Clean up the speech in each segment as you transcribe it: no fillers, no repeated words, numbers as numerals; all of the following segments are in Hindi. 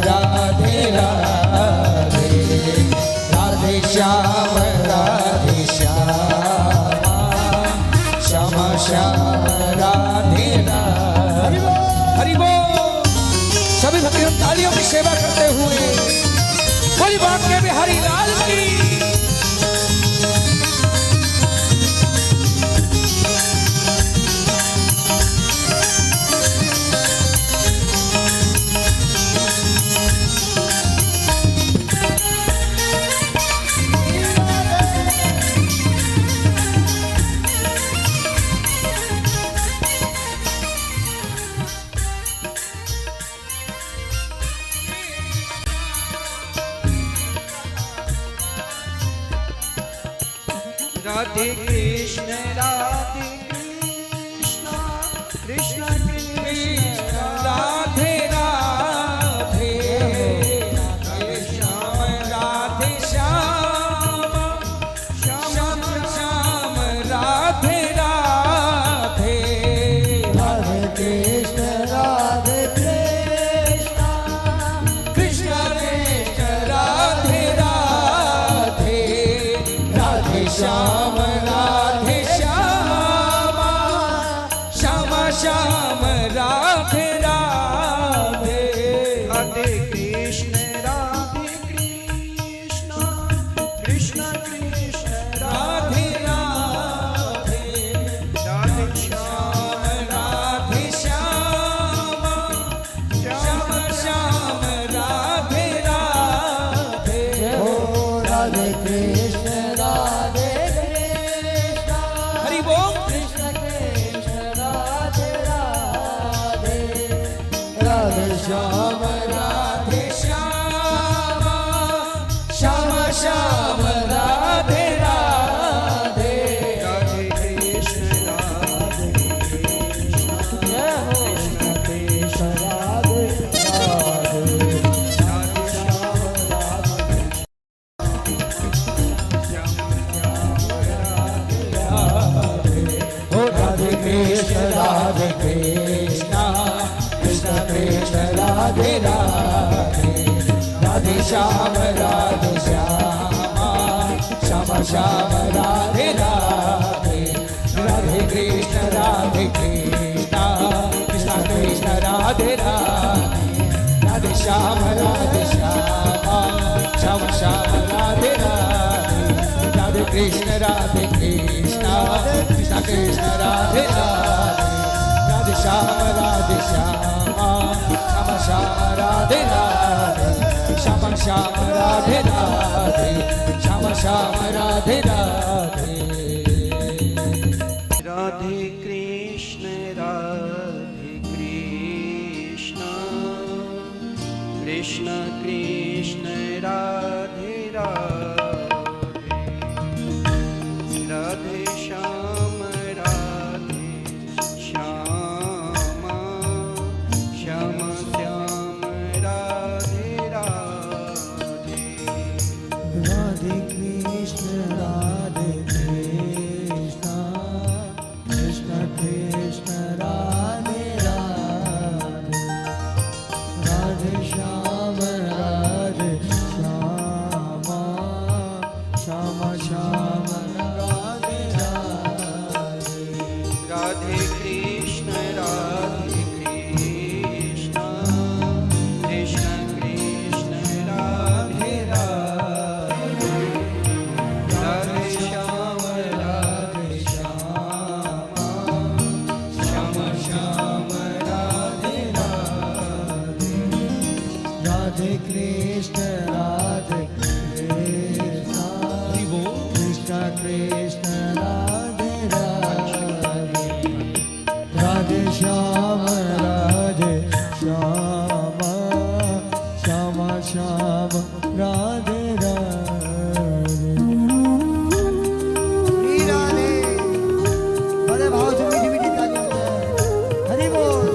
राधे राधे, राधे श्याम राधे श्याम, श्याम श्याम राधे राधे। हरि बोल। सभी भक्तों तालियों की सेवा करते हुए बोली बांके बिहारी लाल की। राधे कृष्ण राधे कृष्ण कृष्ण कृष्ण राधे राधे, राधे श्याम राधे श्याम, श्याम श्याम राधे राधे, राधे कृष्ण राधे कृष्ण कृष्ण कृष्ण राधे राधे, राधे श्याम राधे श्याम, श्याम श्याम राधे राधे, राधे कृष्ण राधे कृष्ण कृष्ण कृष्ण राधे राधे, राधे श्याम राधे श्याम, श्याम श्याम राधे राधे। ओ राधे कृष्ण राधे कृष्ण हरि बोल। कृष्ण कृष्ण राधे राधे, राधे श्याम राधे श्याम, श्याम श्याम राधे राधे, राधे कृष्ण राधे कृष्ण जय हो कृष्ण कृष्ण राधे राधे, राधे श्याम राधे श्याम श्याम राधे राधे। ओ राधे कृष्ण राधे कृष्ण, कृष्ण कृष्ण राधे राधे, राधे श्याम राधे श्याम, श्याम श्याम राधे राधे, राधे कृष्ण राधे कृष्ण, कृष्ण कृष्ण राधे राधे, राधे श्याम राधे श्याम, श्याम श्याम राधे राधे, राधे कृष्ण राधे कृष्ण, कृष्ण कृष्ण राधे राधे, राधे श्याम राधे श्याम, श्याम श्याम राधे राधे, श्याम श्याम राधे राधे, श्याम श्याम राधे राधे। राधे कृष्ण कृष्ण कृष्ण राधे राधे, राधे श्याम राधे श्याम, श्याम श्याम राधे राधे, राधे कृष्ण राधे कृष्ण कृष्ण कृष्ण राधे राधे, राधे श्याम राधे श्याम, श्याम श्याम राधे राधे, राधे कृष्ण राधे कृष्ण कृष्ण कृष्ण राधे राधे, राधे श्याम राधे श्याम, श्याम श्याम राधे राधे, राधे कृष्ण राधे कृष्ण कृष्ण कृष्ण राधे राधे, राधे श्याम राधे श्याम, श्याम श्याम राधे राधे। राधे बड़े भाव से मीठी मीठी तालियां बजाएं। हरि बोल।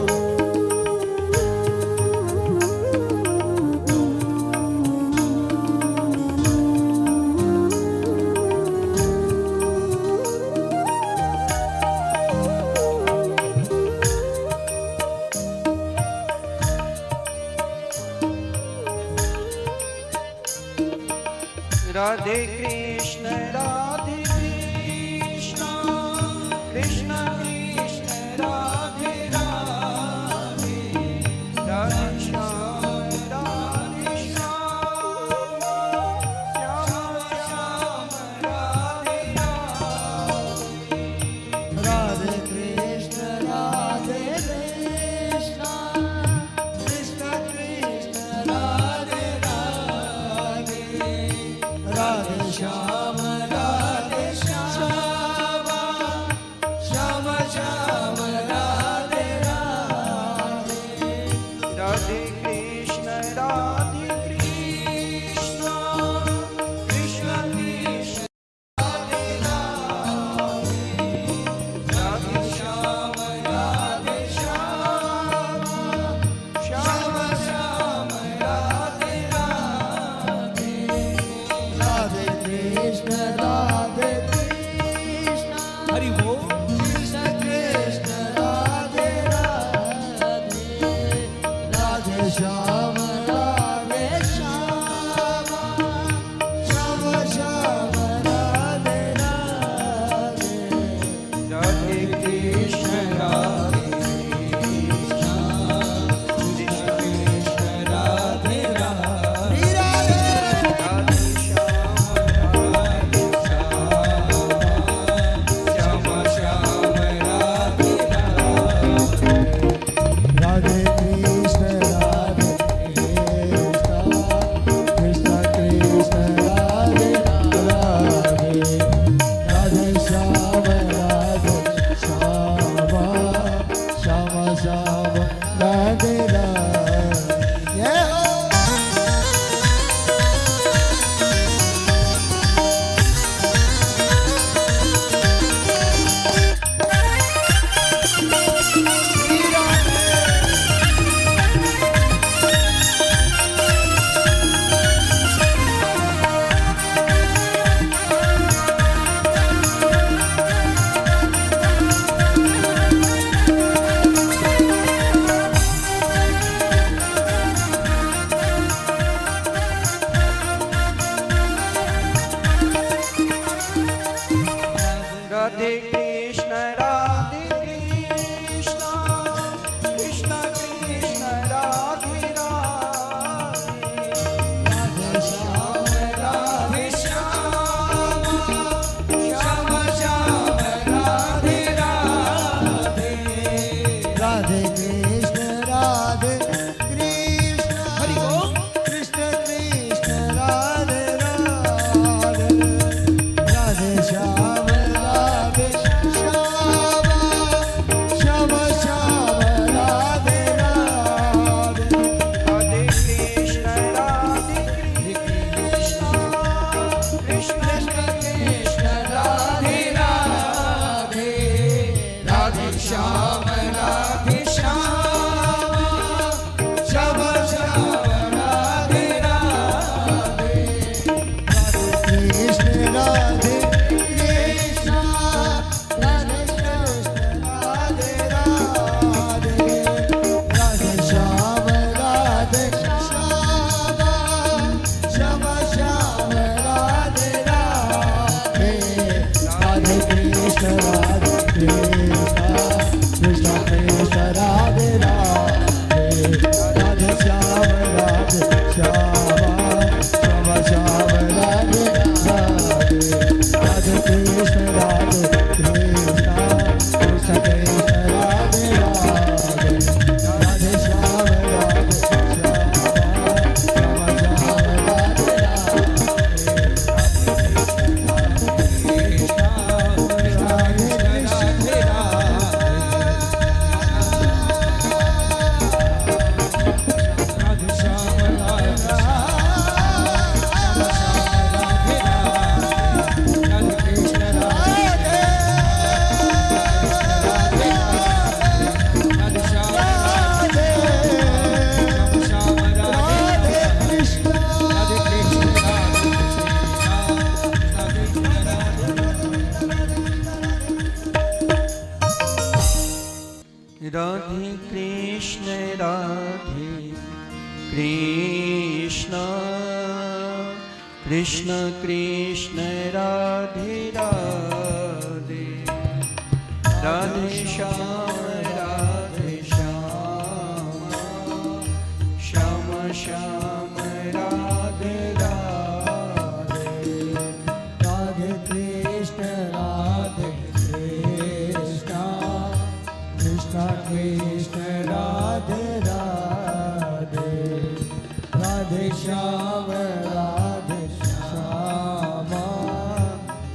राधे कृष्ण राधे कृष्ण कृष्ण कृष्ण राधे राधे राधे श्याम राधे श्याम श्याम श्याम राधे राधे कृष्ण राधे कृष्ण कृष्ण कृष्ण राधे राधे राधे श्याम राधे श्याम श्याम श्याम राधे राधे राधे कृष्ण राधे कृष्ण कृष्ण कृष्ण राधे राधे श्याम राधे श्याम श्याम श्याम राधे राधे कृष्ण राधे कृष्ण हरि बोल कृष्ण कृष्ण राधे राधे राधे श्याम राधे श्याम श्याम श्याम राधे राधे राधे कृष्ण राधे कृष्ण कृष्ण कृष्ण राधे राधे राधे श्याम राधे श्याम श्याम राधे राधे कृष्ण राधे कृष्ण कृष्ण राधे राधे राधे श्याम राधे श्याम श्याम श्याम राधे राधे राधे कृष्ण राधे कृष्ण कृष्ण कृष्ण राधे राधे श्याम राधे श्याम श्याम श्याम राधे राधे राधे कृष्ण राधे कृष्ण हरि बोल कृष्ण कृष्ण राधे राधे राधे श्याम राधे श्याम श्याम श्याम राधे राधे राधे कृष्ण राधे कृष्ण कृष्ण कृष्ण राधे राधे राधे श्याम राधे श्याम श्याम श्याम राधे राधे कृष्ण राधे कृष्ण राधे कृष्ण राधे राधे राधे श्याम राधे श्याम श्याम श्याम राधे राधे राधे कृष्ण राधे कृष्ण कृष्ण कृष्ण राधे राधे राधे श्याम राधे श्याम श्याम श्याम राधे राधे राधे कृष्ण राधे कृष्ण कृष्ण कृष्ण राधे राधे राधे श्याम राधे श्याम श्याम श्याम राधे राधे कृष्ण राधे कृष्ण कृष्ण कृष्ण राधे राधे राधे श्याम श्याम श्याम राधे राधे राधे कृष्ण कृष्ण कृष्ण राधे राधे राधे श्याम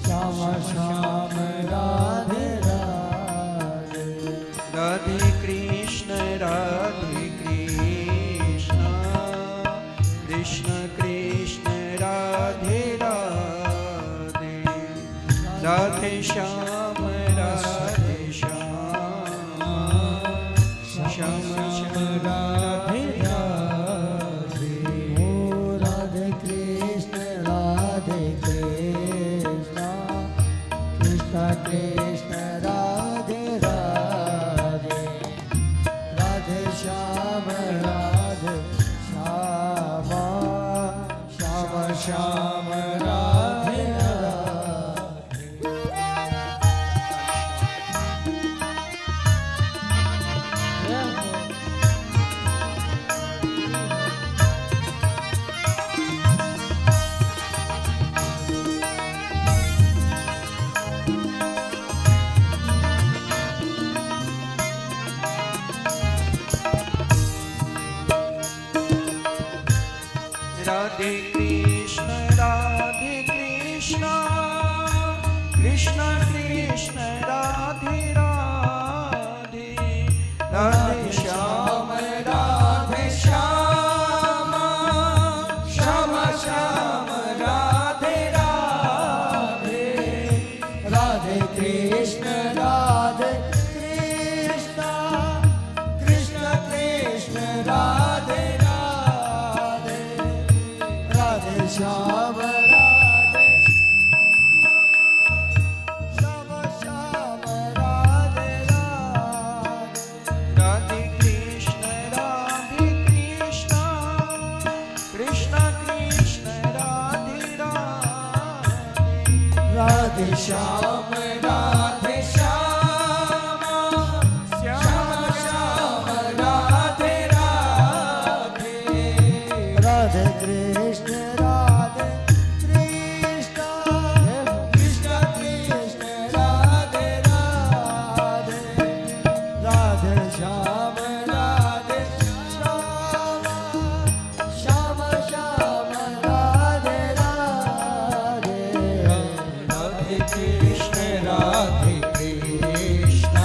श्याम श्याम राधे राधे राधे कृष्ण कृष्ण कृष्ण राधे राधे राधे श्याम श्याम श्याम राधे राधे ओ राधे कृष्ण कृष्ण कृष्ण राधे राधे राधे श्याम श्याम श्याम राधे राधे कृष्ण कृष्ण कृष्ण राधे राधे राधे श्याम श्याम श्याम राधे राधे राधे कृष्ण कृष्ण कृष्ण राधे राधे राधे श्याम श्याम राधे राधे राधे कृष्ण कृष्ण कृष्ण राधे राधे राधे श्याम श्याम श्याम राधे राधे राधे कृष्ण कृष्ण कृष्ण राधे राधे राधे श्याम श्याम श्याम राधे राधे राधे कृष्ण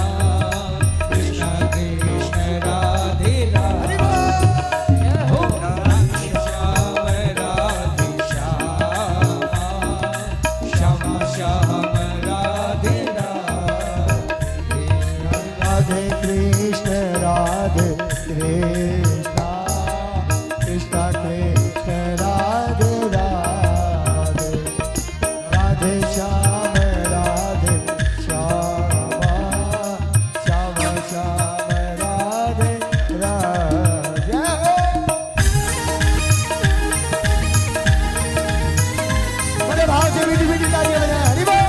कृष्ण कृष्ण राधे राधे हो राधे श्याम श्याम श्याम राधे राधे राधे कृष्ण कृष्ण कृष्ण राधे राधे राधे श्याम श्याम श्याम राधे राधे बड़े भाव से मीठी मीठी तालियां बजाएं हरि बोल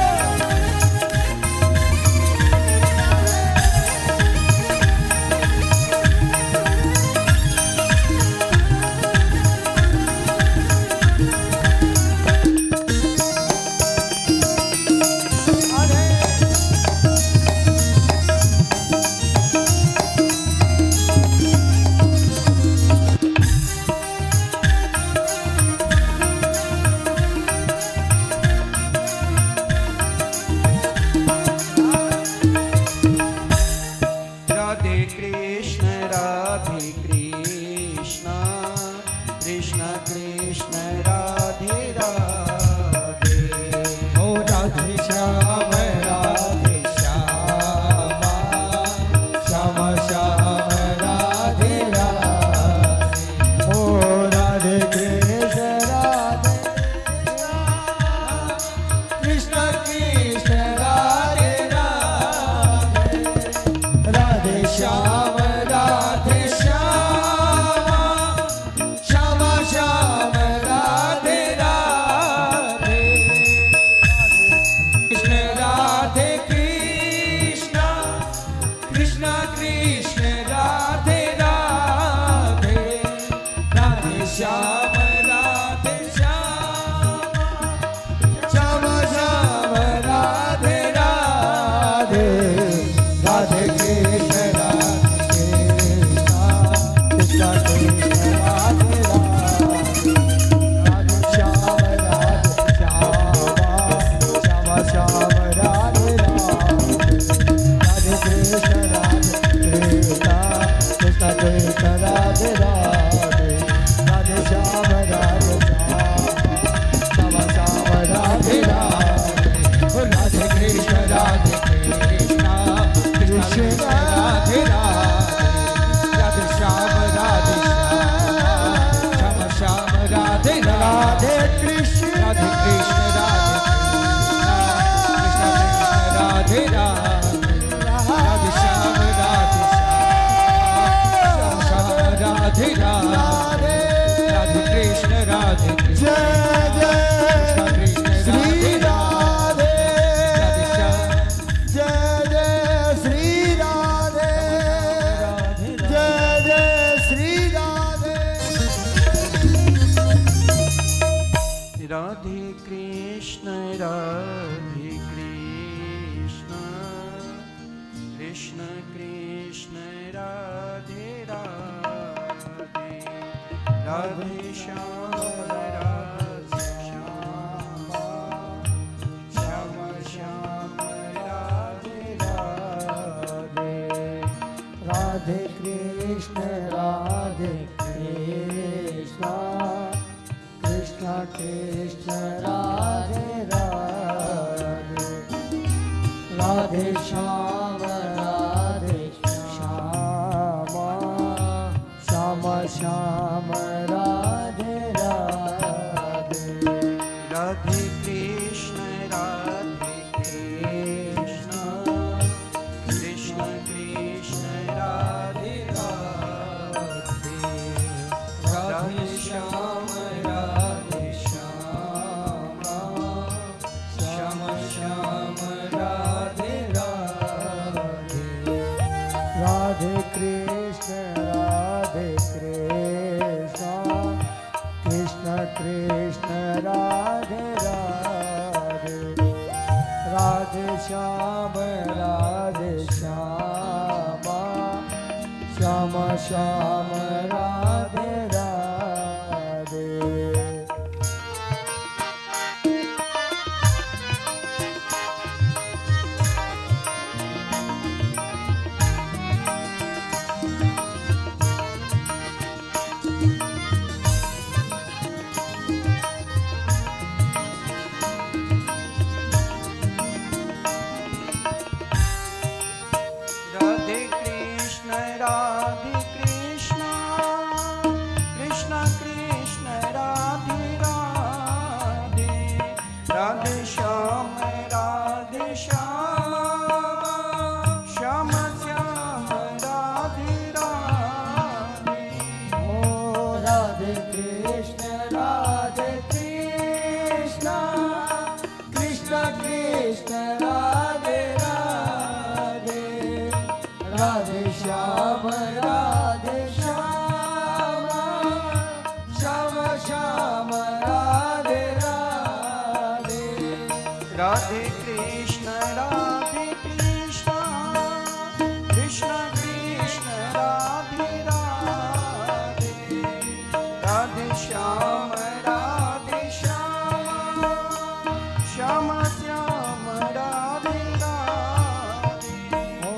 राधे कृष्ण कृष्ण कृष्ण राधे राधे ओ राधे श्याम श्याम श्याम राधे राधे ओ राधे कृष्ण कृष्ण राधे राधे राधे श्याम श्याम श्याम राधे राधे राधे कृष्ण राधे कृष्ण राधे कृष्ण राधे श्याम राधे श्याम राधे राधे राधे कृष्ण राधे कृष्ण जय जय कृष्ण श्री राधे राधे राधे श्याम जय जय श्री राधे जय जय श्री राधे राधे कृष्ण कृष्ण कृष्ण राधे राधे राधे श्याम राधे श्याम श्याम श्याम राधे राधे राधे कृष्ण कृष्ण कृष्ण राधे राधे राधे श्याम श्याम श्याम राधे राधे राधे कृष्ण कृष्ण कृष्ण राधे राधे राधे श्याम श्याम श्याम राधे राधे राधे कृष्ण कृष्ण कृष्ण राधे राधे राधे श्याम श्याम श्याम राधे राधे राधे कृष्ण कृष्ण कृष्ण राधे राधे राधे श्याम श्याम श्याम राधे राधे ओ राधे कृष्ण कृष्ण कृष्ण राधे राधे राधे श्याम श्याम श्याम राधे राधे राधे कृष्ण कृष्ण कृष्ण राधे राधे राधे श्याम श्याम श्याम राधे राधे ओ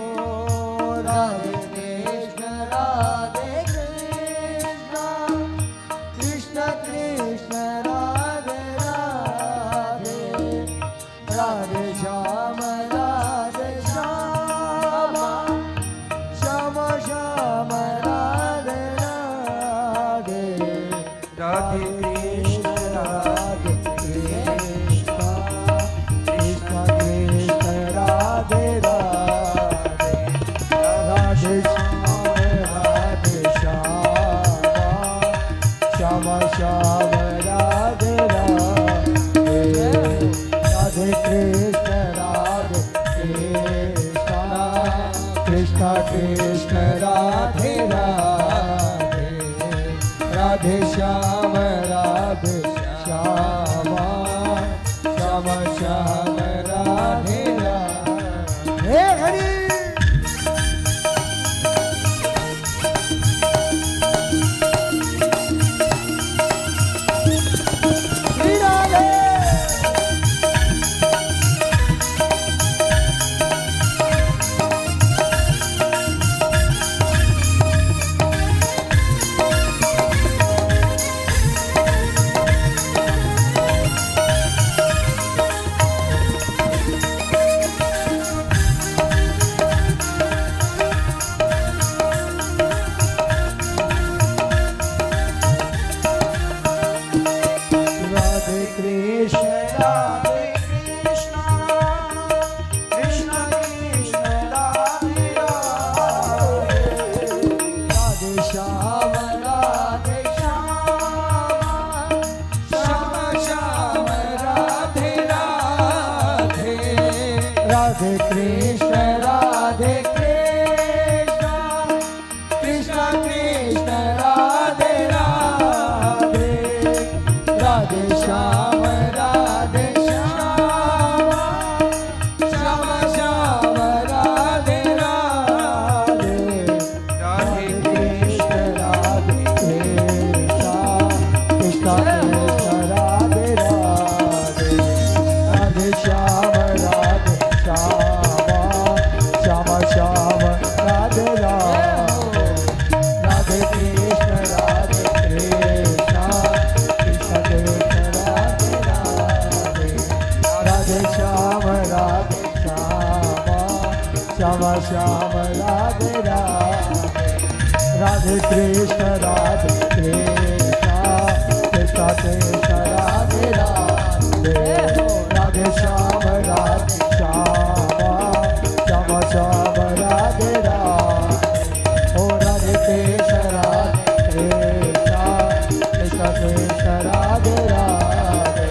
राधे कृष्ण कृष्ण कृष्ण राधे राधे राधे श्याम श्याम श्याम राधे राधे राधे कृष्ण कृष्ण कृष्ण राधे राधे राधे श्याम श्याम राधे राधे राधे कृष्ण कृष्ण कृष्ण राधे राधे राधे श्याम श्याम श्याम राधे राधे हे हरि श्री राधे कृष्ण राधे कृष्ण कृष्ण कृष्ण राधे राधे राधे श्याम राधे श्याम श्याम श्याम राधे राधे राधे कृष्ण राधे कृष्ण कृष्ण कृष्ण राधे राधे राधे श्याम राधे श्याम श्याम श्याम राधे राधे राधे कृष्ण राधे कृष्ण कृष्ण कृष्ण राधे राधे राधे श्याम राधे श्याम श्याम श्याम राधे राधे राधे कृष्ण राधे कृष्ण कृष्ण कृष्ण राधे राधे राधे श्याम राधे श्याम श्याम श्याम राधे राधे राधे कृष्ण राधे कृष्ण कृष्ण कृष्ण राधे राधे राधे श्याम राधे श्याम श्याम श्याम राधे राधे ओ राधे कृष्ण राधे कृष्ण कृष्ण कृष्ण राधे राधे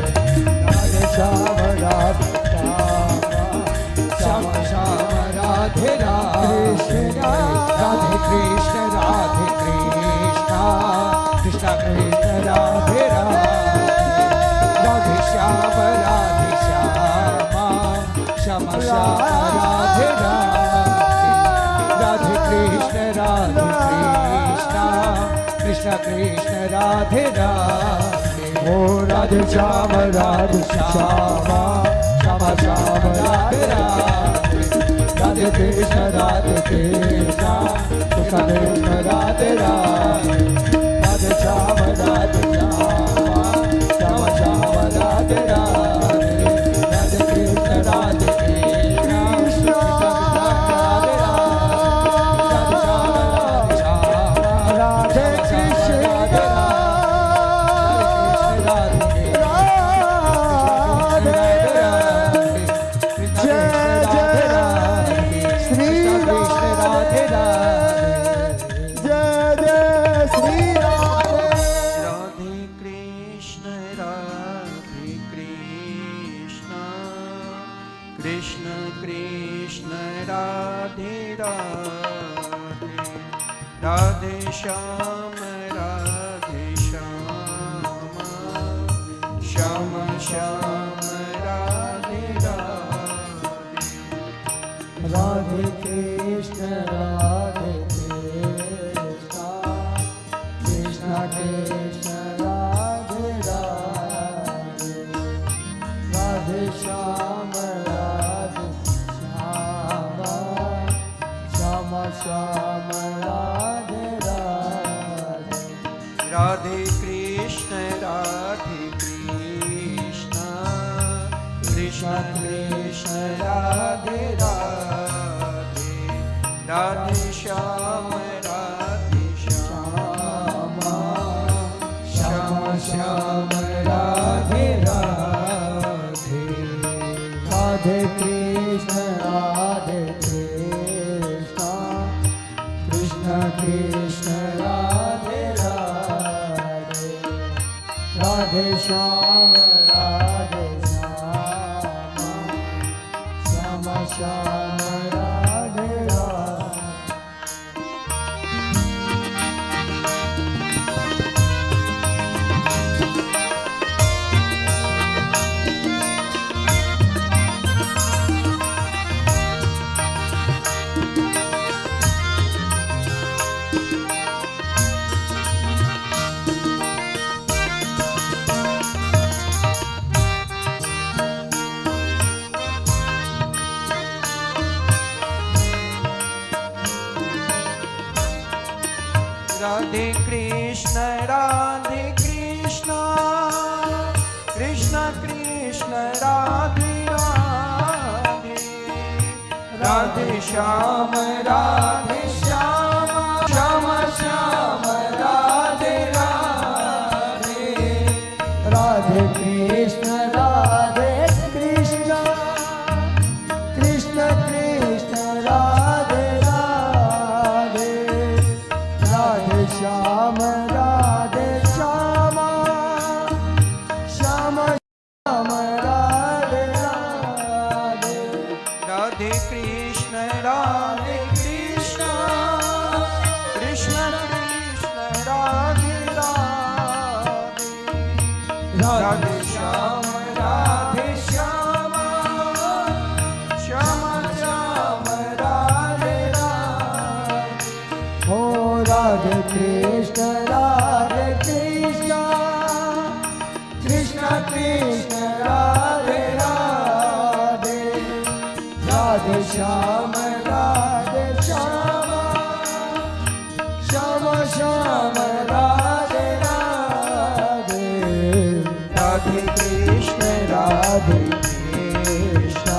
राधे श्याम राधे श्याम श्याम राधे राधे राधे कृष्ण राधे कृष्ण कृष्ण कृष्ण राधे राधे राधे श्याम राधे श्याम श्याम श्याम राधे राधे राधे कृष्ण राधे कृष्ण कृष्ण कृष्ण राधे राधे ओ राधे श्याम राधे श्याम श्याम श्याम राधे राधे राधे कृष्ण राधे कृष्ण कृष्ण कृष्ण राधे राधे राधे श्याम राधे श्याम श्याम श्याम राधे राधे राधे कृष्ण राधे कृष्ण कृष्ण राधे कृष्ण कृष्ण कृष्ण राधे राधे राधे श्याम श्याम श्याम राधे राधे राधे कृष्ण राधे कृष्ण कृष्ण कृष्ण राधे राधे राधे श्याम राधे श्याम श्याम श्याम राधे राधे राधे कृष्ण राधे कृष्ण कृष्ण कृष्ण राधे राधे राधे श्याम श्याम श्याम राधे राधे राधे कृष्ण राधे कृष्ण कृष्ण कृष्ण राधे राधे राधे श्याम राधे श्याम श्याम श्याम राधे राधे राधे कृष्ण कृष्ण कृष्ण राधे राधे राधे श्याम श्याम श्याम राधे राधे राधे कृष्ण राधे कृष्ण कृष्ण कृष्ण राधे राधे राधे श्याम राधे श्यामा श्याम श्याम राधे राधे राधे कृष्ण कृष्ण कृष्ण कृष्ण राधे राधे राधे श्याम श्याम श्याम राधे राधे हो राधे कृष्ण कृष्ण कृष्ण राधे राधे राधे श्याम श्याम श्याम श्याम राधे राधे राधे कृष्ण राधे कृष्ण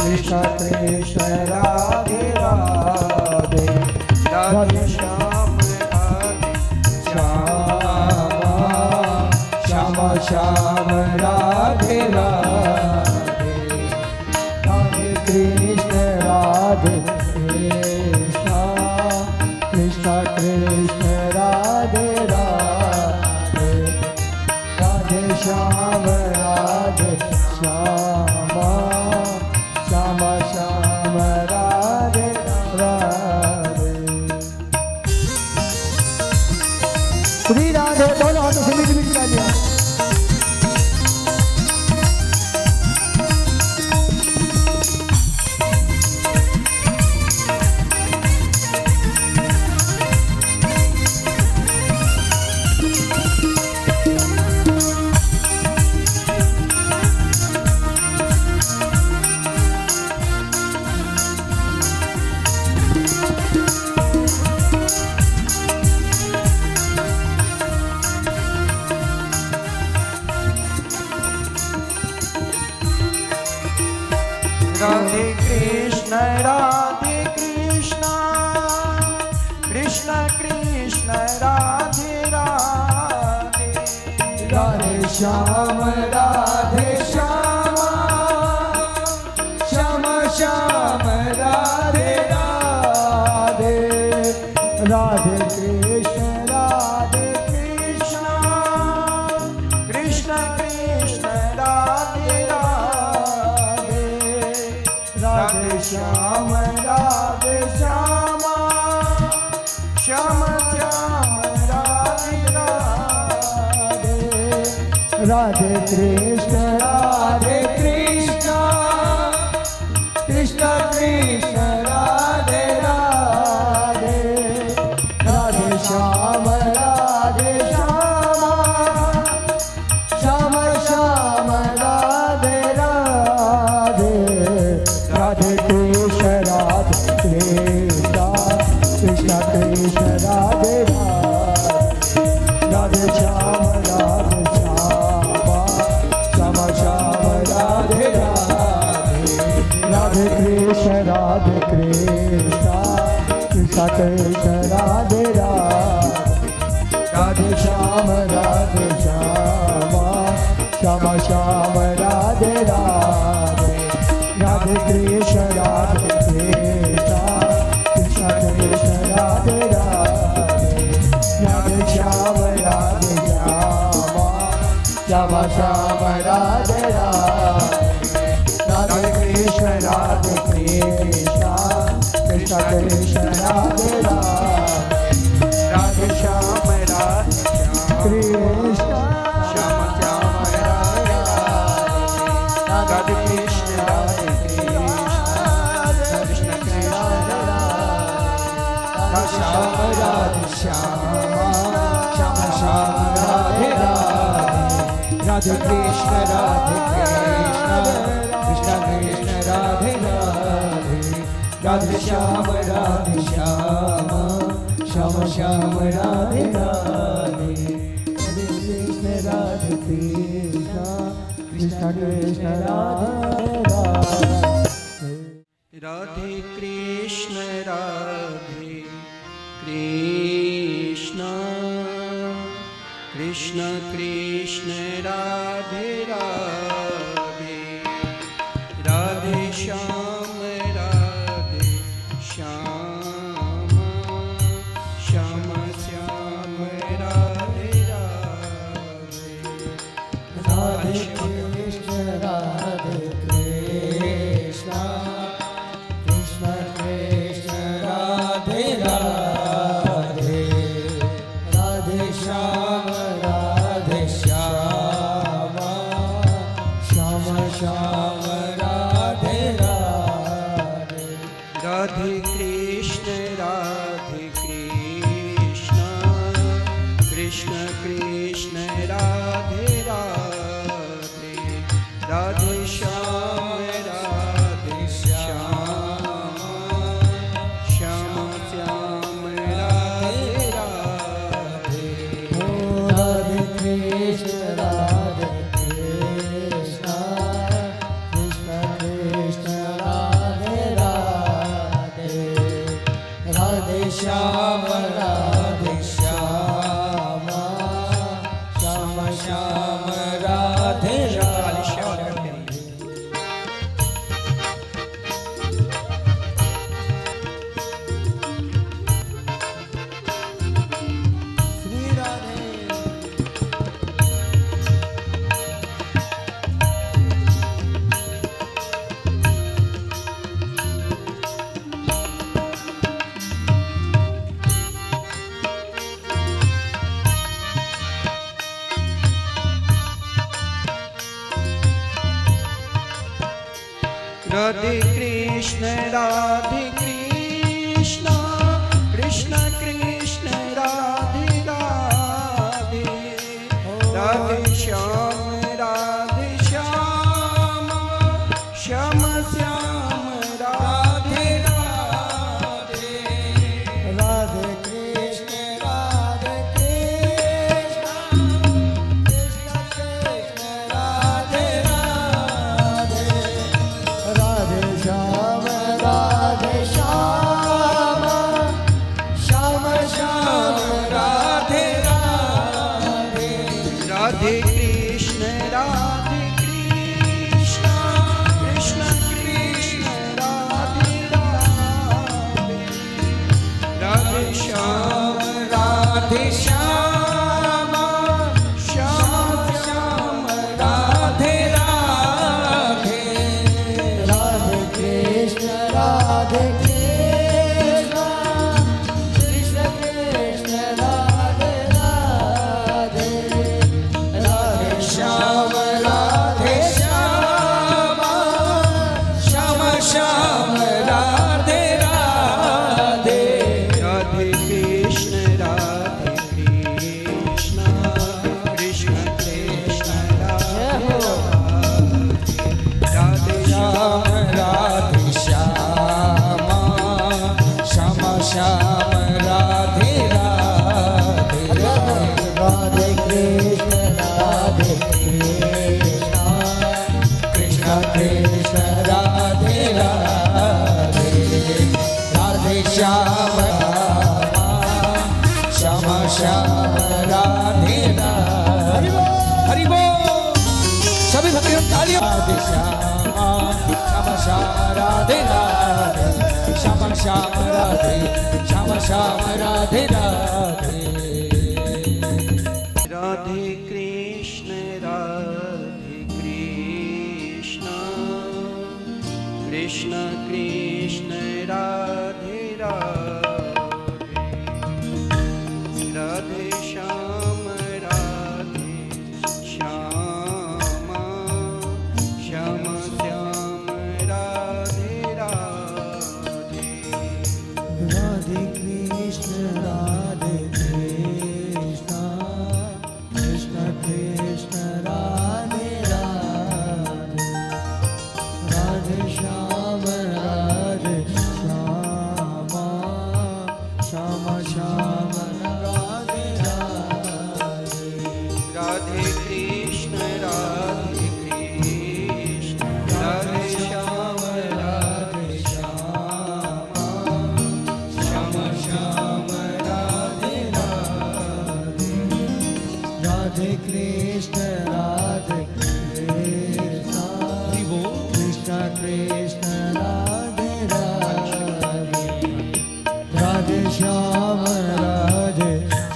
कृष्ण कृष्ण राधे राधे राधे श्याम श्याम श्याम राधे राधे राधे कृष्ण कृष्ण कृष्ण राधे राधे राधे श्याम श्याम श्याम श्याम राधे राधे श्री राधे दोनों हाथों से मीठी मीठी तालियां राधे कृष्ण कृष्ण कृष्ण राधे राधे राधे श्याम श्याम श्याम राधे राधे राधे कृष्ण कृष्ण कृष्ण राधे राधे राधे श्याम श्याम श्याम श्याम राधे राधे राधे कृष्ण कृष्ण कृष्ण राधे राधे राधे श्याम श्याम श्याम राधे राधे राधे कृष्ण कृष्ण कृष्ण राधे राधे राधे श्याम श्याम श्याम राधे राधे राधे कृष्ण कृष्ण कृष्ण राधे राधे राधे श्याम श्याम श्याम राधे राधे राधे कृष्ण कृष्ण कृष्ण राधे राधे राधे श्याम श्याम श्याम राधे राधे राधे कृष्ण कृष्ण कृष्ण राधे राधे राधे श्याम कृष्ण श्याम श्याम राधे राधे कृष्ण कृष्ण कृष्ण श्याम राधे श्याम श्याम राधे राधे राधे कृष्ण कृष्ण कृष्ण राधे राधे राधे श्याम श्याम श्याम राधे राधे राधे कृष्ण कृष्ण कृष्ण राधे राधे राधे कृष्ण कृष्ण कृष्ण कृष्ण कृष्ण राधे राधे राधे श्याम श्याम श्याम राधे राधे राधे कृष्ण राधे कृष्ण कृष्ण कृष्ण राधे राधे राधे श्याम श्याम श्याम राधे राधे राधे कृष्ण कृष्ण कृष्ण राधे राधे राधे श्याम श्याम श्याम राधे राधे राधे कृष्ण राधे कृष्ण कृष्ण कृष्ण राधे राधे राधे श्याम श्याम श्याम राधे राधे श्री राधे राधे कृष्ण कृष्ण कृष्ण राधे राधे राधे श्याम श्याम श्याम राधे राधे राधे कृष्ण कृष्ण कृष्ण राधे राधे राधे श्याम श्याम श्याम राधे राधे राधे कृष्ण कृष्ण कृष्ण राधे राधे राधे श्याम श्याम श्याम राधे राधे राधे कृष्ण कृष्ण कृष्ण राधे राधे राधे श्याम श्याम श्याम राधे राधे राधे कृष्ण कृष्ण कृष्ण राधे राधे श्याम राधे श्याम श्याम श्याम राधे राधे राधे कृष्ण कृष्ण कृष्ण राधे राधे राधे श्याम श्याम श्याम राधे राधे हरि बोल सभी भक्तों तालियां राधे श्याम श्याम राधे राधे श्याम श्याम राधे श्याम श्याम राधे राधे राधे कृष्ण कृष्ण कृष्ण राधे राधे राधे श्याम श्याम श्याम श्याम राधे राधे राधे कृष्ण कृष्ण कृष्ण राधे राधे राधे श्याम श्याम श्याम राधे राधे राधे कृष्ण राधे श्याम श्याम श्याम राधे राधे राधे कृष्ण राधे कृष्ण हरि बोल कृष्ण कृष्ण राधे राधे राधे श्याम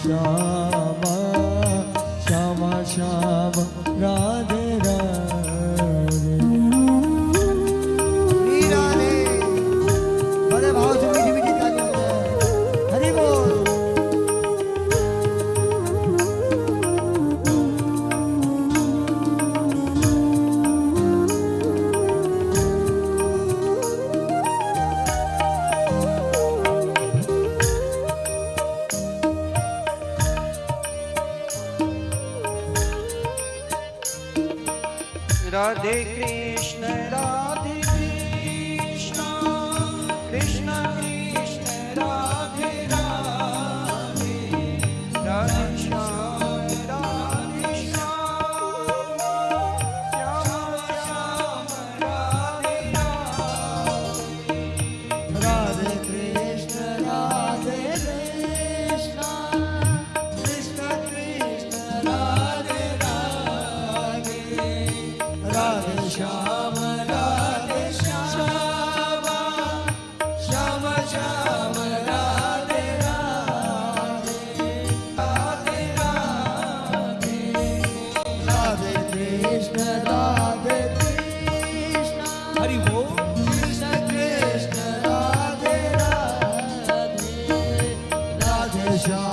श्याम श्याम श्याम राधे राधे राधे बड़े भाव से मीठी मीठी तालियां बजाएं। हरि बोल राधे कृष्ण कृष्ण कृष्ण राधे राधे राधे श्याम श्याम श्याम राधे राधे राधे कृष्ण राधे कृष्ण कृष्ण कृष्ण राधे राधे राधे श्याम श्याम श्याम श्याम राधे राधे राधे राधे राधे कृष्ण राधे कृष्ण हरि बोल कृष्ण कृष्ण राधे राधे राधे श्याम